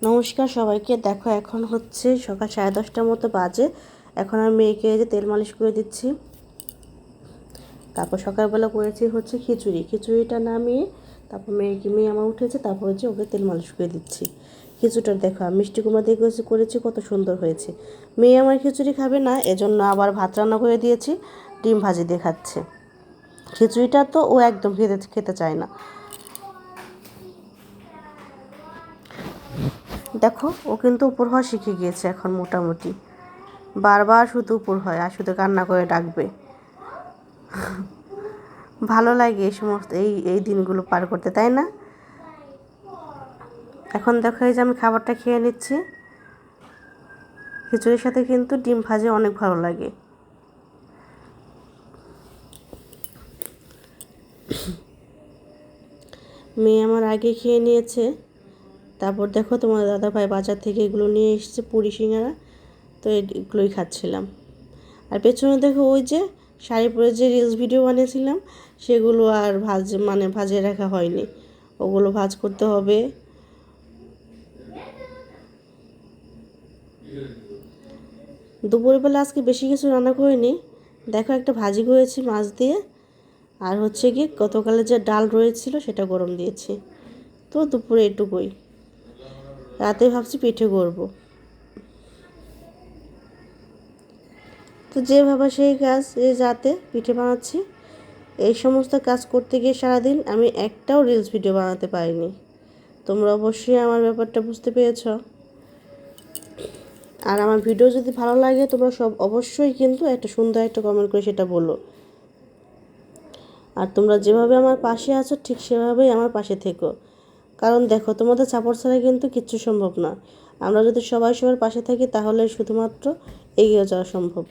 নমস্কার সবাইকে। দেখো এখন হচ্ছে সকাল 10:30টার মতো বাজে। এখন আমি মেয়েকে যে তেল মালিশ করে দিচ্ছি। তারপর সকালবেলা করেছি হচ্ছে খিচুড়িটা নামিয়ে তারপর মেয়ে আমার উঠেছে, তারপর হচ্ছে ওকে তেল মালিশ করে দিচ্ছি। খিচুড়িটা দেখো আমি মিষ্টি কুমড়া দিয়ে করেছি, কত সুন্দর হয়েছে। মেয়ে আমার খিচুড়ি খাবে না, এজন্য আবার ভাত রান্না করে দিয়েছি, ডিম ভাজি দিয়ে খাচ্ছে। খিচুড়িটা তো ও একদম খেতে চায় না। দেখো ও কিন্তু উপর হওয়া শিখে গিয়েছে এখন মোটামুটি। বারবার শুধু উপর হয় আর শুধু কান্না করে ডাকবে। ভালো লাগে এই সমস্ত এই দিনগুলো পার করতে, তাই না? এখন দেখো এই যে আমি খাবারটা খেয়ে নিচ্ছি। খিচুড়ির সাথে কিন্তু ডিম ভাজি অনেক ভালো লাগে। মেয়ে আমার আগে খেয়ে নিয়েছে। তারপর দেখো তোমার দাদাভাই বাজার থেকে এগুলো নিয়ে এসেছে, পুরি সিঙ্গারা, তো এগুলোই খাচ্ছিলাম। আর পেছনে দেখো ওই যে শাড়ি পরে যে রিলস ভিডিও বানিয়েছিলাম, সেগুলো আর ভাজিয়ে রাখা হয়নি, ওগুলো ভাজ করতে হবে। দুপুরবেলা আজকে বেশি কিছু রান্না করিনি। দেখো একটা ভাজি করেছি মাছ দিয়ে, আর হচ্ছে কি গতকালে যে ডাল রয়েছিল সেটা গরম দিয়েছি। তো দুপুরে এটুকুই। রাতে ভাবছি পিঠে করব। তো যে ভাবা সেই কাজ, রাতে পিঠে বানাচ্ছি। এই সমস্ত কাজ করতে গিয়ে সারাদিন আমি একটাও রিলস ভিডিও বানাতে পারিনি। তোমরা অবশ্যই আমার ব্যাপারটা বুঝতে পেরেছ। আর আমার ভিডিও যদি ভালো লাগে তোমরা সব অবশ্যই কিন্তু একটা সুন্দর একটা কমেন্ট করে সেটা বলো। আর তোমরা যেভাবে আমার পাশে আছো ঠিক সেভাবেই আমার পাশে থেকো। কারণ দেখো তোমাদের সাপোর্ট ছাড়া কিন্তু কিচ্ছু সম্ভব না। আমরা যদি সবাই সবার পাশে থাকি তাহলে শুধুমাত্র এগিয়ে যাওয়া সম্ভব।